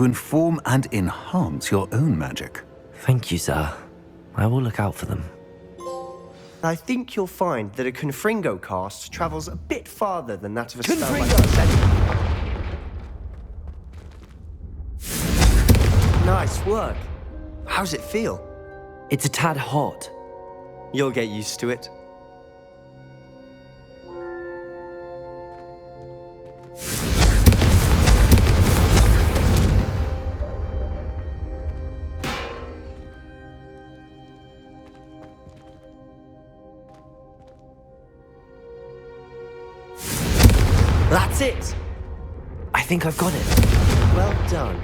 to inform and enhance your own magic. Thank you, sir. I will look out for them. I think you'll find that a Confringo cast travels a bit farther than that of a spell like Ascend. Nice work. How's it feel? It's a tad hot. You'll get used to it. That's it! I think I've got it. Well done.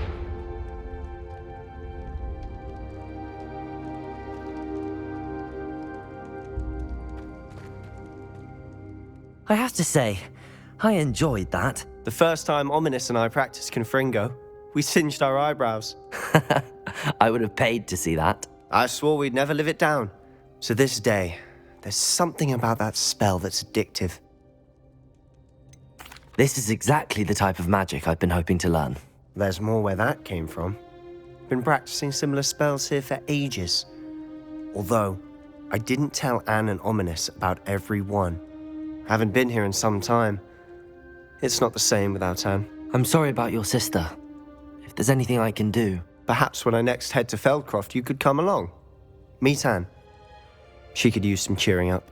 I have to say, I enjoyed that. The first time Ominous and I practiced Confringo, we singed our eyebrows. I would have paid to see that. I swore we'd never live it down. To this day, there's something about that spell that's addictive. This is exactly the type of magic I've been hoping to learn. There's more where that came from. Been practicing similar spells here for ages. Although, I didn't tell Anne and Ominous about every one. Haven't been here in some time. It's not the same without Anne. I'm sorry about your sister. If there's anything I can do... Perhaps when I next head to Feldcroft, you could come along. Meet Anne. She could use some cheering up.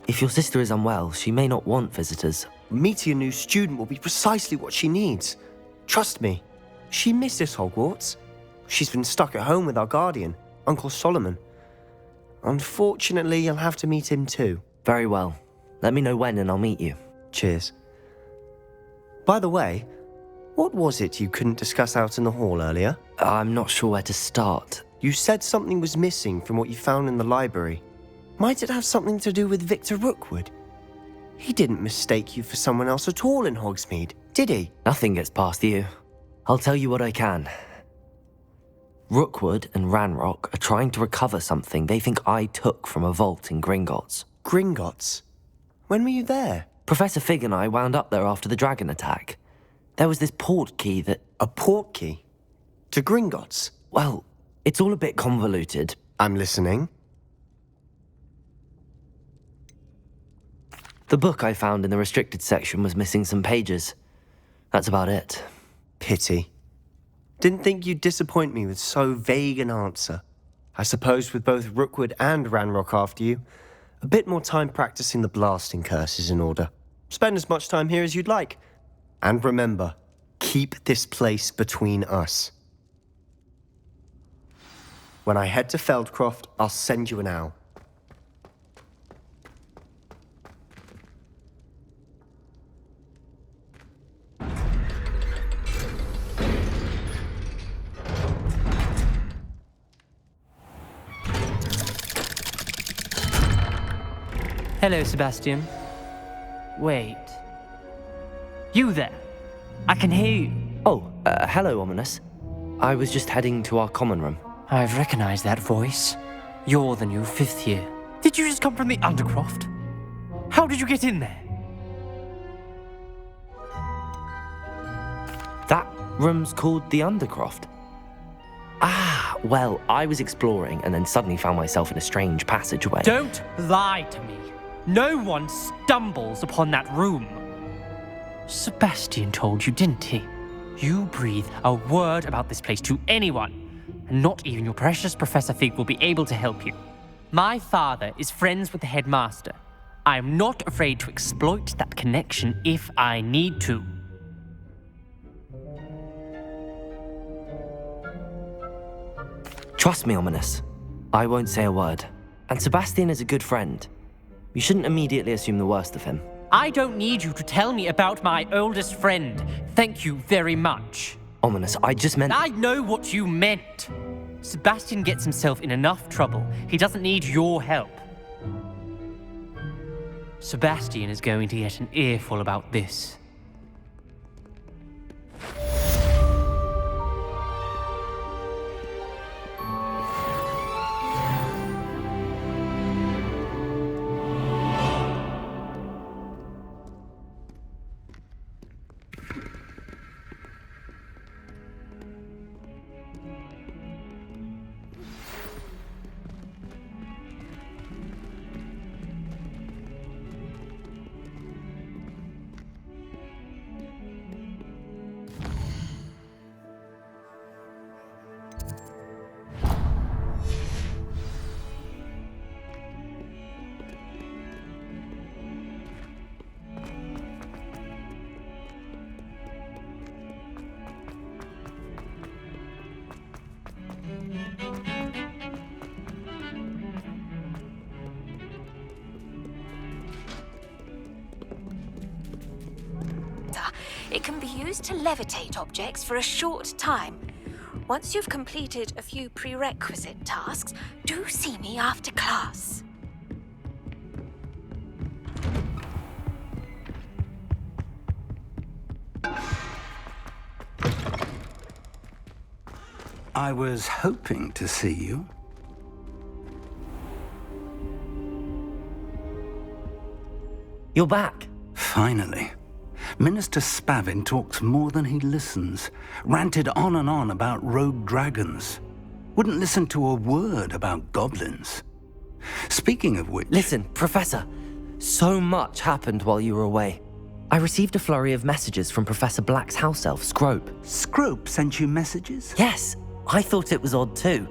If your sister is unwell, she may not want visitors. Meeting a new student will be precisely what she needs. Trust me. She misses Hogwarts. She's been stuck at home with our guardian, Uncle Solomon. Unfortunately, you'll have to meet him too. Very well. Let me know when and I'll meet you. Cheers. By the way, what was it you couldn't discuss out in the hall earlier? I'm not sure where to start. You said something was missing from what you found in the library. Might it have something to do with Victor Rookwood? He didn't mistake you for someone else at all in Hogsmeade, did he? Nothing gets past you. I'll tell you what I can. Rookwood and Ranrock are trying to recover something they think I took from a vault in Gringotts. Gringotts? When were you there? Professor Fig and I wound up there after the dragon attack. There was this port key that... A port key? To Gringotts? Well, it's all a bit convoluted. I'm listening. The book I found in the restricted section was missing some pages. That's about it. Pity. Didn't think you'd disappoint me with so vague an answer. I suppose with both Rookwood and Ranrock after you, a bit more time practicing the blasting curse is in order. Spend as much time here as you'd like. And remember, keep this place between us. When I head to Feldcroft, I'll send you an owl. Hello, Sebastian. Wait. You there? I can hear you. Oh, hello, Ominous. I was just heading to our common room. I've recognized that voice. You're the new 5th year. Did you just come from the Undercroft? How did you get in there? That room's called the Undercroft. Ah, well, I was exploring and then suddenly found myself in a strange passageway. Don't lie to me. No one stumbles upon that room. Sebastian told you, didn't he? You breathe a word about this place to anyone, and not even your precious Professor Fig will be able to help you. My father is friends with the headmaster. I am not afraid to exploit that connection if I need to. Trust me, Ominous. I won't say a word. And Sebastian is a good friend. You shouldn't immediately assume the worst of him. I don't need you to tell me about my oldest friend. Thank you very much. Ominous, I just meant... I know what you meant. Sebastian gets himself in enough trouble. He doesn't need your help. Sebastian is going to get an earful about this. It can be used to levitate objects for a short time. Once you've completed a few prerequisite tasks, do see me after class. I was hoping to see you. You're back. Finally. Minister Spavin talks more than he listens. Ranted on and on about rogue dragons. Wouldn't listen to a word about goblins. Speaking of which... Listen, Professor. So much happened while you were away. I received a flurry of messages from Professor Black's house elf, Scrope. Scrope sent you messages? Yes, I thought it was odd too.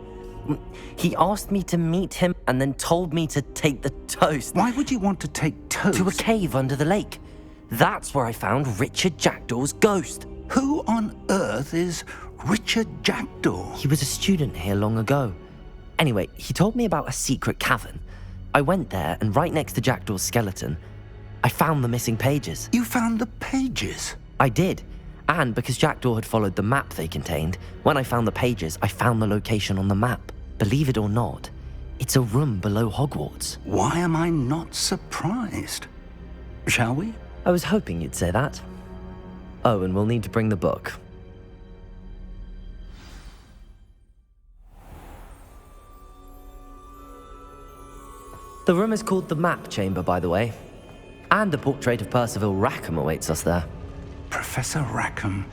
He asked me to meet him and then told me to take the toast. Why would you want to take toast? To a cave under the lake. That's where I found Richard Jackdaw's ghost. Who on earth is Richard Jackdaw? He was a student here long ago. Anyway, he told me about a secret cavern. I went there, and right next to Jackdaw's skeleton, I found the missing pages. You found the pages? I did. And because Jackdaw had followed the map they contained, when I found the pages, I found the location on the map. Believe it or not, it's a room below Hogwarts. Why am I not surprised? Shall we? I was hoping you'd say that. Oh, and we'll need to bring the book. The room is called the Map Chamber, by the way. And a portrait of Percival Rackham awaits us there. Professor Rackham.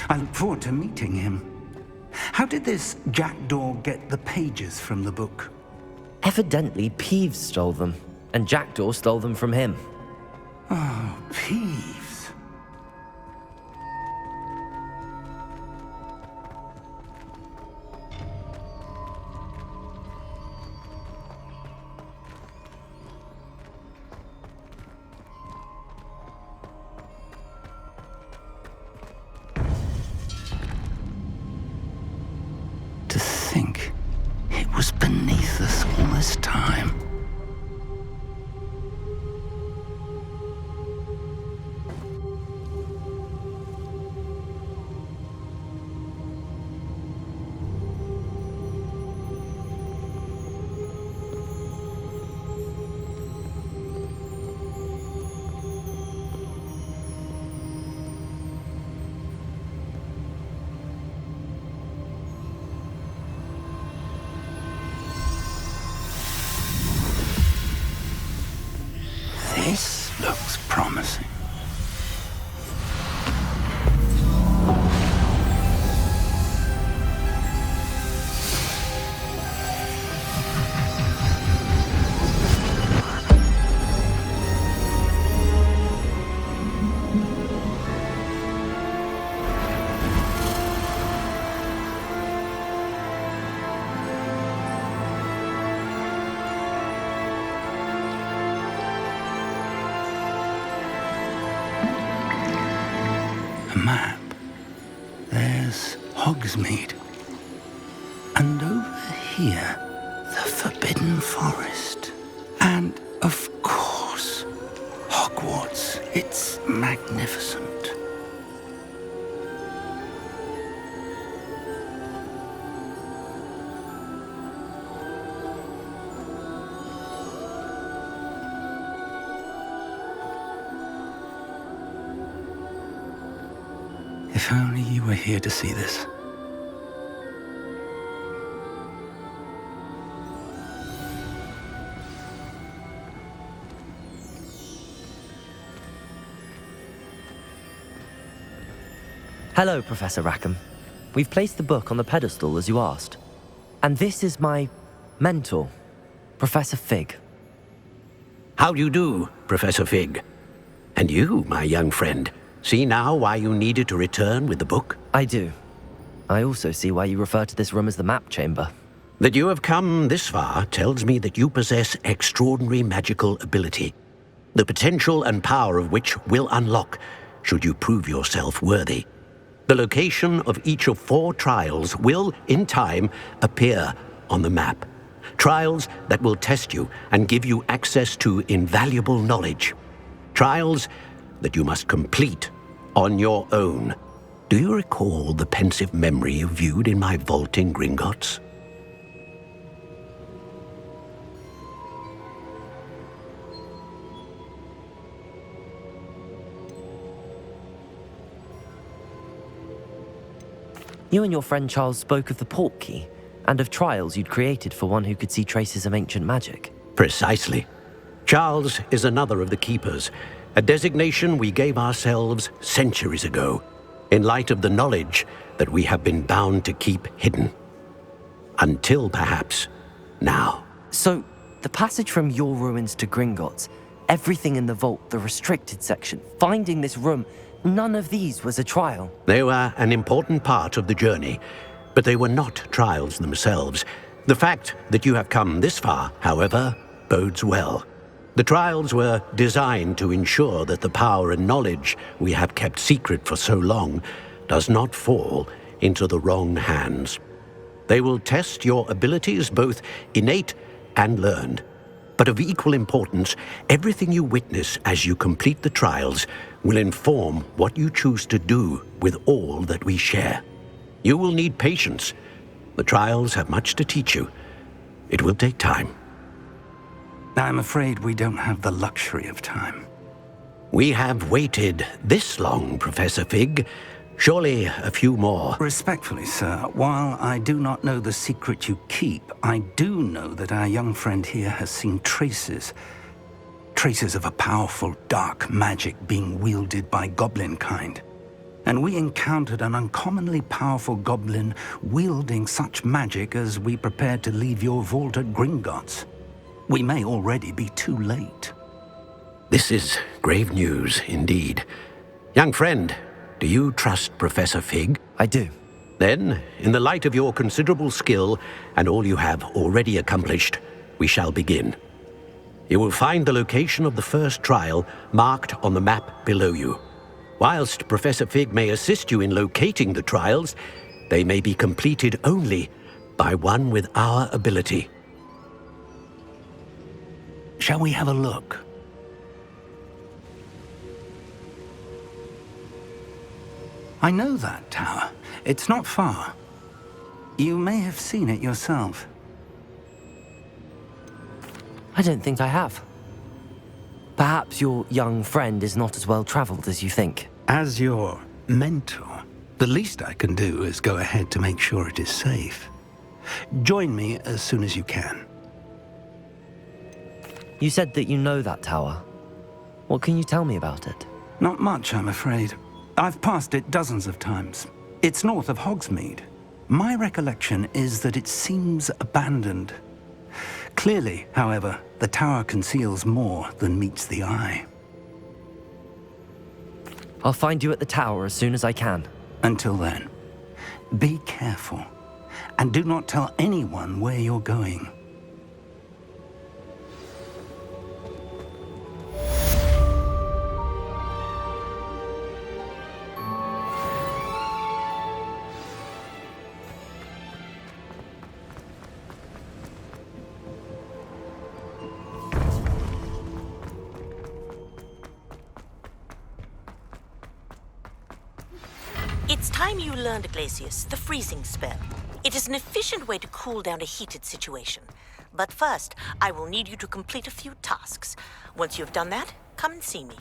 I look forward to meeting him. How did this Jackdaw get the pages from the book? Evidently, Peeves stole them, and Jackdaw stole them from him. Oh, Peeves. To think it was beneath us all this time. This looks promising. A map. There's Hogsmeade. And over here, the Forbidden Forest. And, of course, Hogwarts. It's magnificent. If only you were here to see this. Hello, Professor Rackham. We've placed the book on the pedestal as you asked. And this is my mentor, Professor Fig. How do you do, Professor Fig? And you, my young friend, see now why you needed to return with the book? I do. I also see why you refer to this room as the Map Chamber. That you have come this far tells me that you possess extraordinary magical ability, the potential and power of which will unlock should you prove yourself worthy. The location of each of 4 trials will, in time, appear on the map. Trials that will test you and give you access to invaluable knowledge. Trials that you must complete On your own. Do you recall the pensive memory you viewed in my vault in Gringotts? You and your friend Charles spoke of the port key, and of trials you'd created for one who could see traces of ancient magic. Precisely. Charles is another of the Keepers, a designation we gave ourselves centuries ago, in light of the knowledge that we have been bound to keep hidden. Until, perhaps, now. So, the passage from your ruins to Gringotts, everything in the vault, the restricted section, finding this room, none of these was a trial. They were an important part of the journey, but they were not trials themselves. The fact that you have come this far, however, bodes well. The trials were designed to ensure that the power and knowledge we have kept secret for so long does not fall into the wrong hands. They will test your abilities, both innate and learned. But of equal importance, everything you witness as you complete the trials will inform what you choose to do with all that we share. You will need patience. The trials have much to teach you. It will take time. I'm afraid we don't have the luxury of time. We have waited this long, Professor Fig. Surely a few more. Respectfully, sir, while I do not know the secret you keep, I do know that our young friend here has seen traces of a powerful dark magic being wielded by goblin kind. And we encountered an uncommonly powerful goblin wielding such magic as we prepared to leave your vault at Gringotts. We may already be too late. This is grave news indeed. Young friend, do you trust Professor Fig? I do. Then, in the light of your considerable skill and all you have already accomplished, we shall begin. You will find the location of the first trial marked on the map below you. Whilst Professor Fig may assist you in locating the trials, they may be completed only by one with our ability. Shall we have a look? I know that tower. It's not far. You may have seen it yourself. I don't think I have. Perhaps your young friend is not as well traveled as you think. As your mentor, the least I can do is go ahead to make sure it is safe. Join me as soon as you can. You said that you know that tower. What can you tell me about it? Not much, I'm afraid. I've passed it dozens of times. It's north of Hogsmeade. My recollection is that it seems abandoned. Clearly, however, the tower conceals more than meets the eye. I'll find you at the tower as soon as I can. Until then, be careful, and do not tell anyone where you're going. It's time you learned, Glacius, the freezing spell. It is an efficient way to cool down a heated situation. But first, I will need you to complete a few tasks. Once you have done that, come and see me.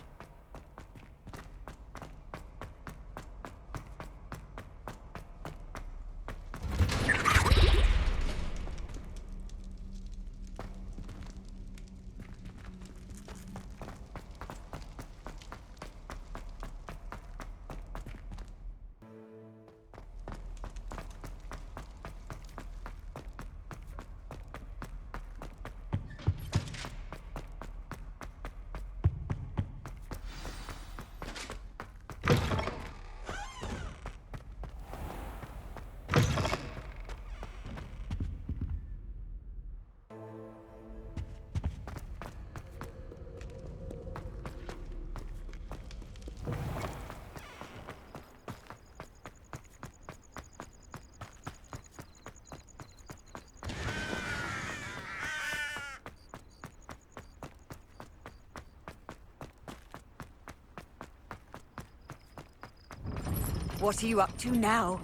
What are you up to now?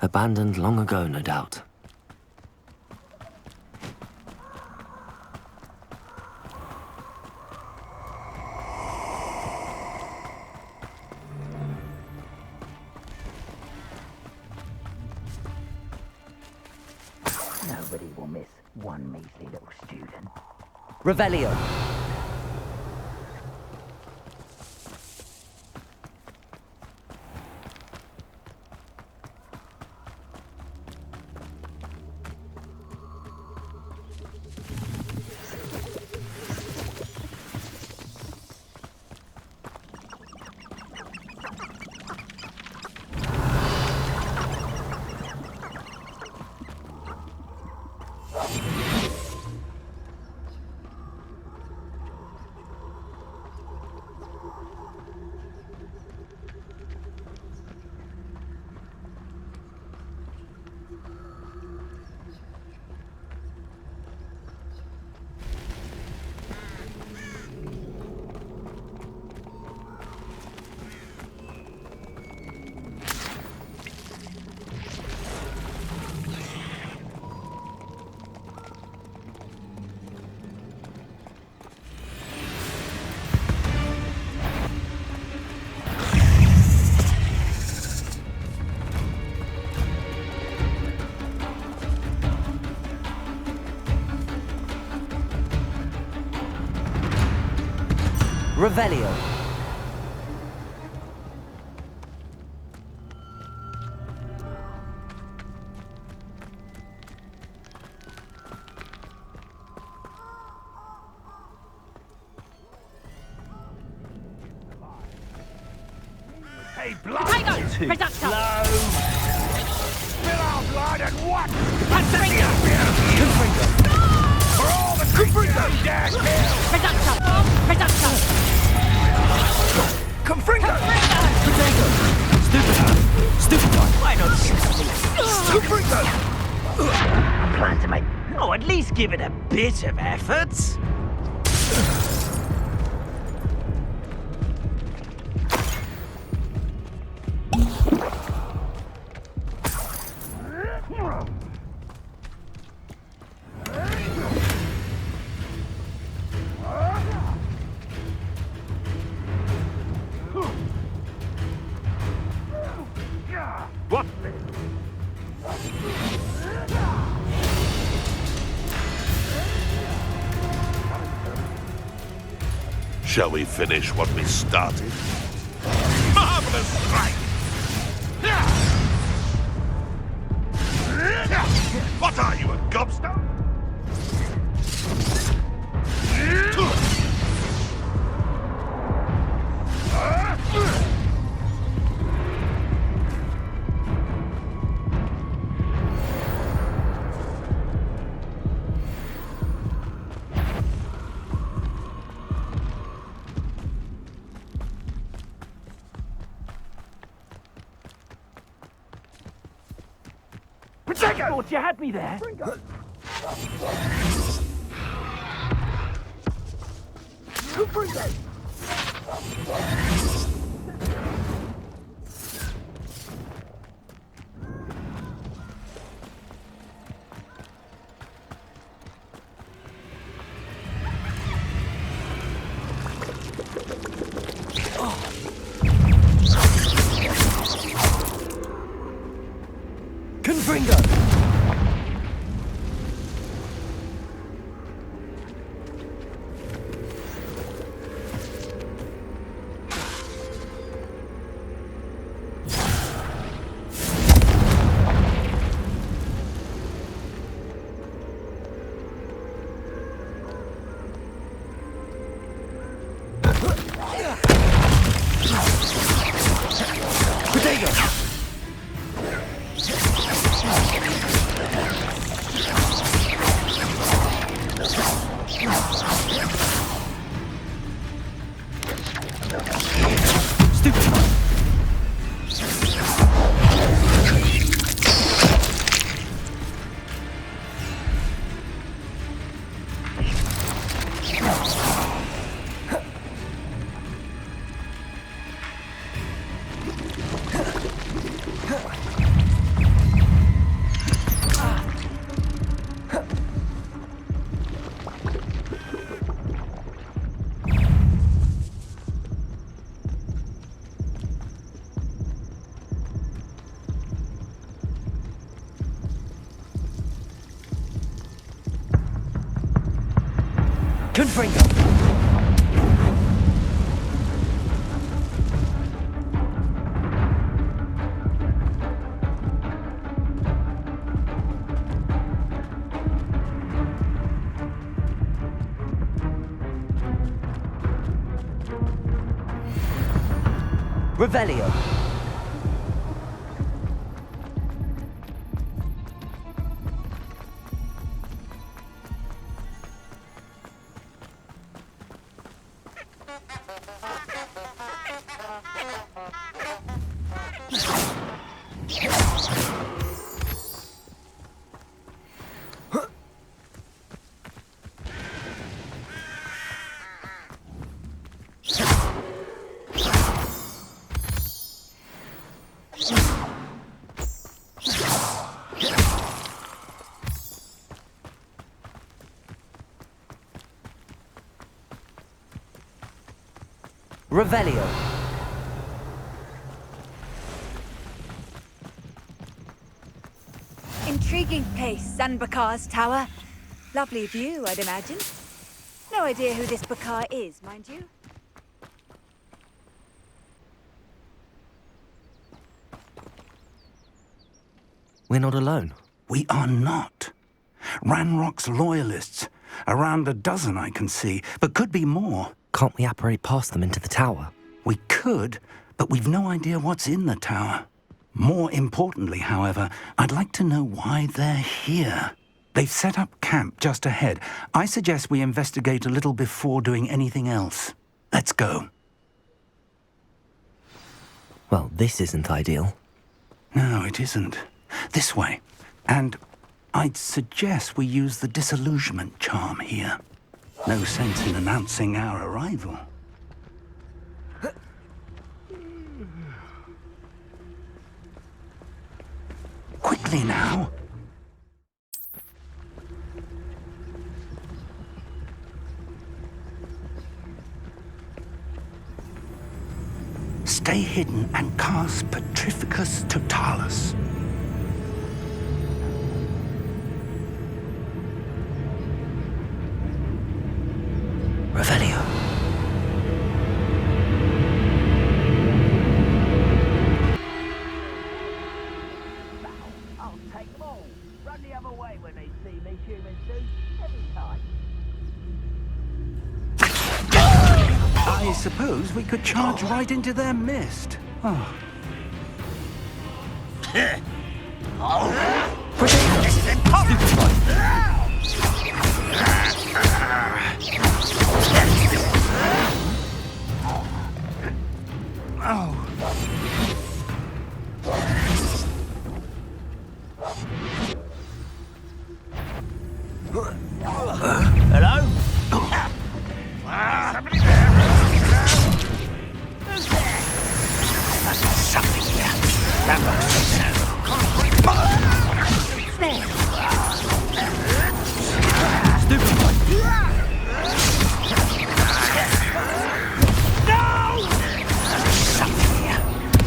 Abandoned long ago, no doubt. Nobody will miss one measly little student. Revelio! Revelio. Hey, blood! Reducto! Slow! Spill our blood and what? Confringo! For all the creatures you dare kill! Reducto! Reducto! Confringo! Potato! Stupid one! Why not shoot? Confringo! I plan to make... Oh, at least give it a bit of effort. What? Shall we finish what we started? Marvelous strike! What are you, a gobstone? Thought you had me there. Confringo! Confringo! Revelio. Revelio. Intriguing place, Sanbakar's tower. Lovely view, I'd imagine. No idea who this Bakar is, mind you. We're not alone. We are not. Ranrock's loyalists. Around a dozen I can see, but could be more. Can't we apparate past them into the tower? We could, but we've no idea what's in the tower. More importantly, however, I'd like to know why they're here. They've set up camp just ahead. I suggest we investigate a little before doing anything else. Let's go. Well, this isn't ideal. No, it isn't. This way. And I'd suggest we use the disillusionment charm here. No sense in announcing our arrival. Quickly now. Stay hidden and cast Petrificus Totalis. Revelio. I'll take them all. Run the other way when they see me, human suit. Every time. I suppose we could charge right into their mist. Oh.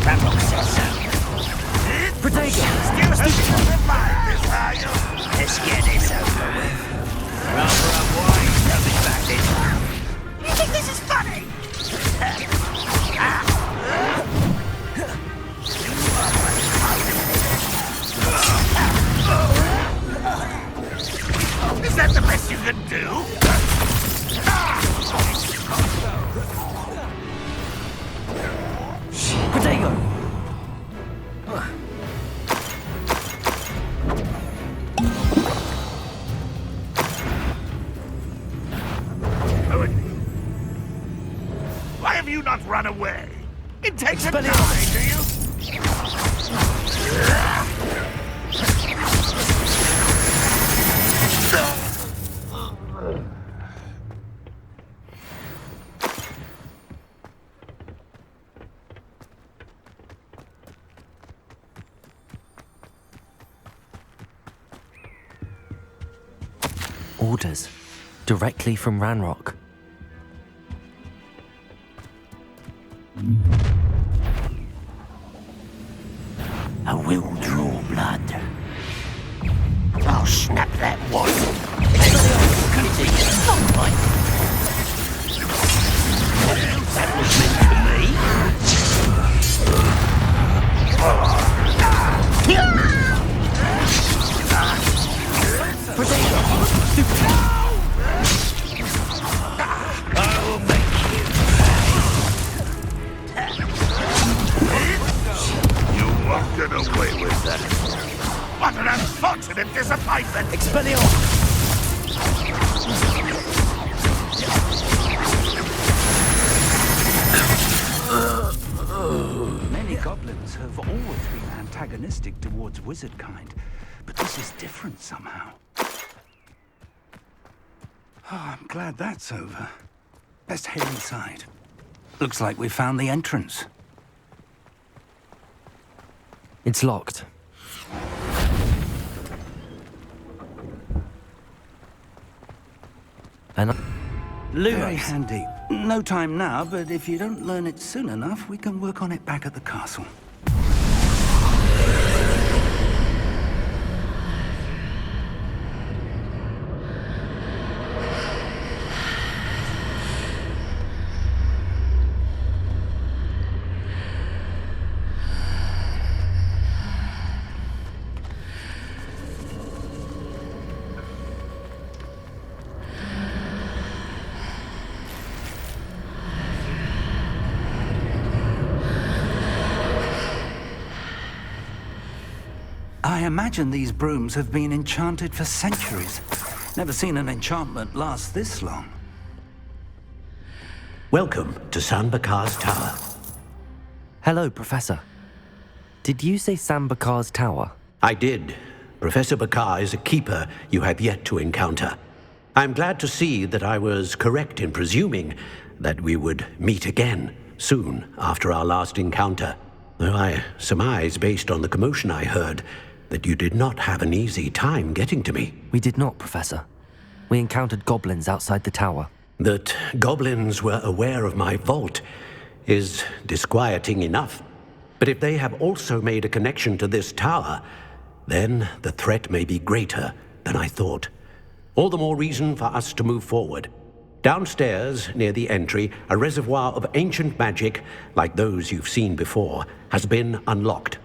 Ranrock says so. Protego! Still hoping to revive this, are you? Let's get this over with. Rather unwise coming back this time. You think this is funny? Is that the best you can do? Protego! Why have you not run away? It takes a Expelliarmus. die, do you? Orders. Directly from Ranrock. I will draw blood. I'll snap that one. Not quite. That was I will make you. You won't get away with that. What an unfortunate disappointment! Expelliarmus! Many goblins have always been antagonistic towards wizard kind, but this is different somehow. Oh, I'm glad that's over. Best head inside. Looks like we found the entrance. It's locked. And Very handy. No time now, but if you don't learn it soon enough, we can work on it back at the castle. I imagine these brooms have been enchanted for centuries. Never seen an enchantment last this long. Welcome to Sanbakar's Tower. hello, Professor. Did you say Sambakar's tower? I did. Professor Bakar is a keeper you have yet to encounter. I'm glad to see that I was correct in presuming that we would meet again soon after our last encounter. Though I surmise, based on the commotion I heard, that you did not have an easy time getting to me. We did not, Professor. We encountered goblins outside the tower. That goblins were aware of my vault is disquieting enough. But if they have also made a connection to this tower, then the threat may be greater than I thought. All the more reason for us to move forward. Downstairs, near the entry, a reservoir of ancient magic, like those you've seen before, has been unlocked.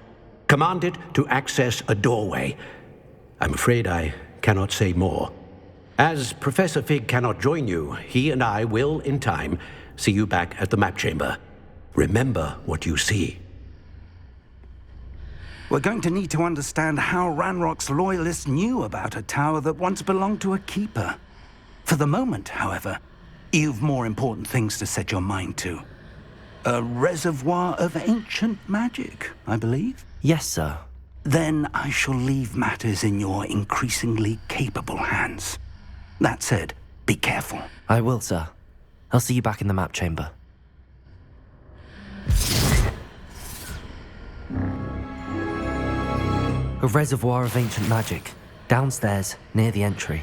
Command it to access a doorway. I'm afraid I cannot say more. As Professor Fig cannot join you, he and I will, in time, see you back at the map chamber. Remember what you see. We're going to need to understand how Ranrock's loyalists knew about a tower that once belonged to a keeper. For the moment, however, you've more important things to set your mind to. A reservoir of ancient magic, I believe? Yes, sir. Then I shall leave matters in your increasingly capable hands. That said, be careful. I will, sir. I'll see you back in the map chamber. A reservoir of ancient magic, downstairs, near the entry.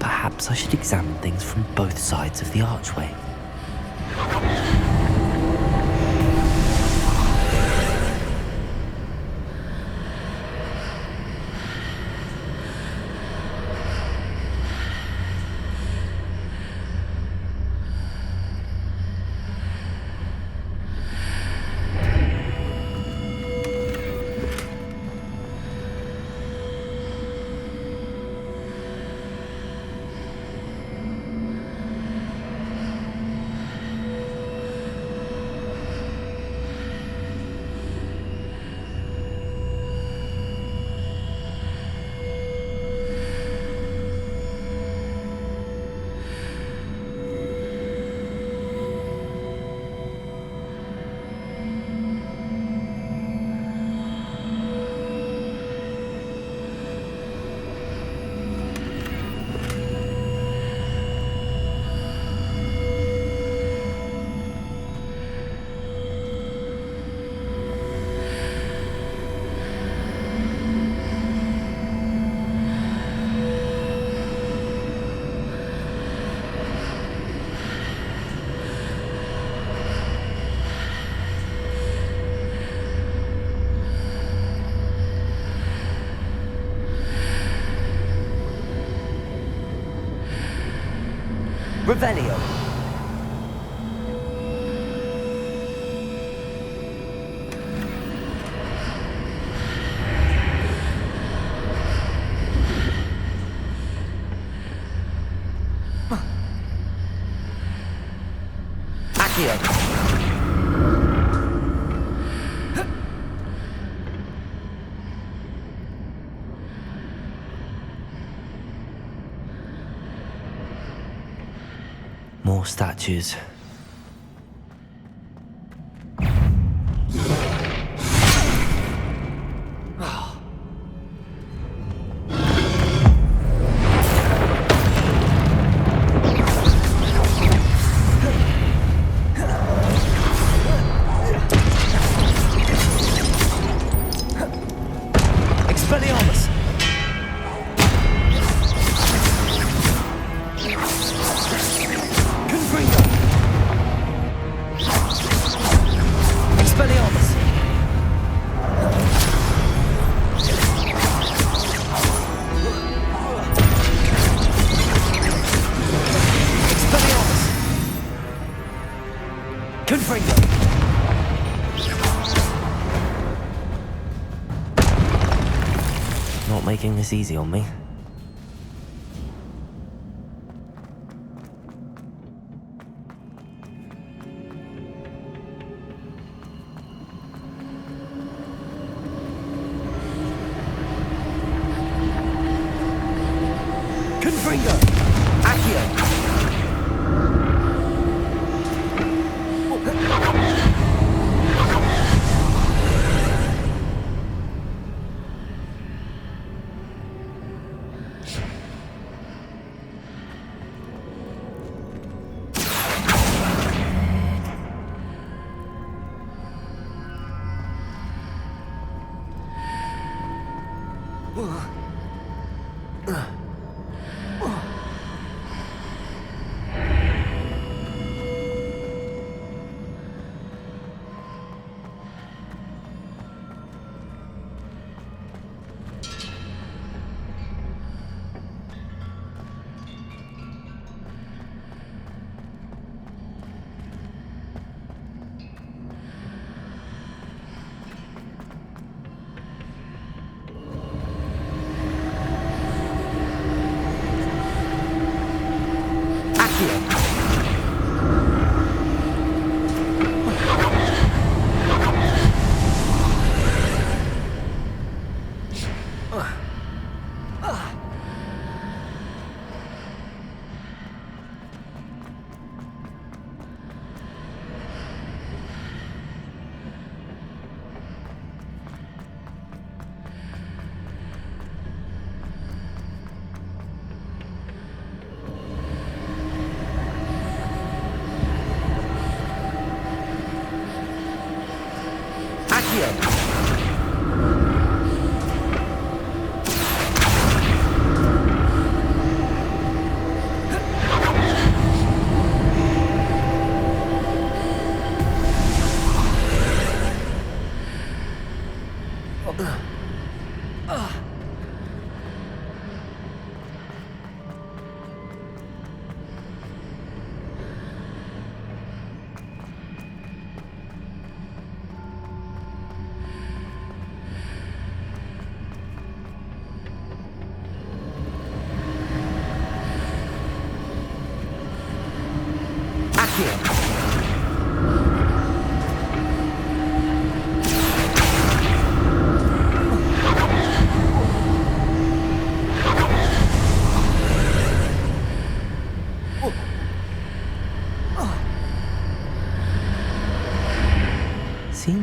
Perhaps I should examine things from both sides of the archway. Revelio. Accio. More statues. Expelliarmus. Confringo. Expelliarmus. Expelliarmus. Confringo. Not making this easy on me. Confringo. Accio.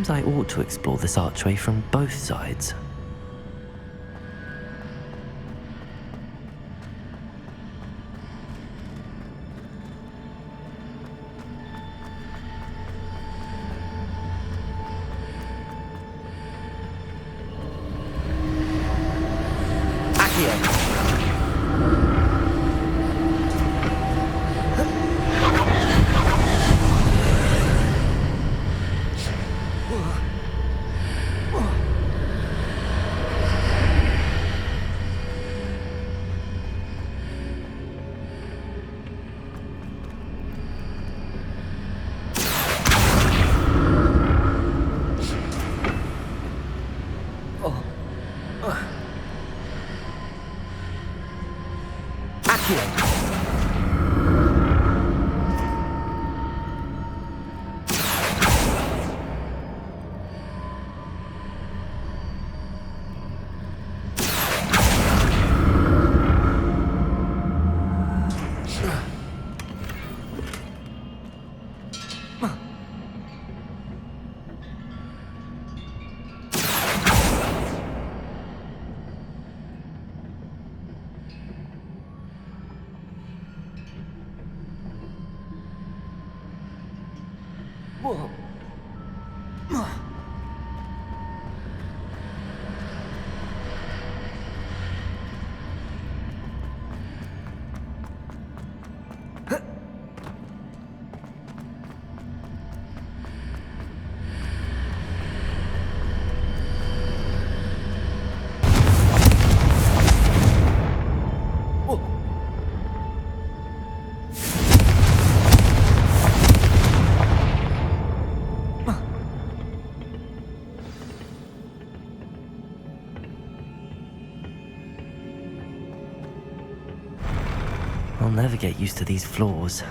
seems I ought to explore this archway from both sides. I'll never get used to these floors.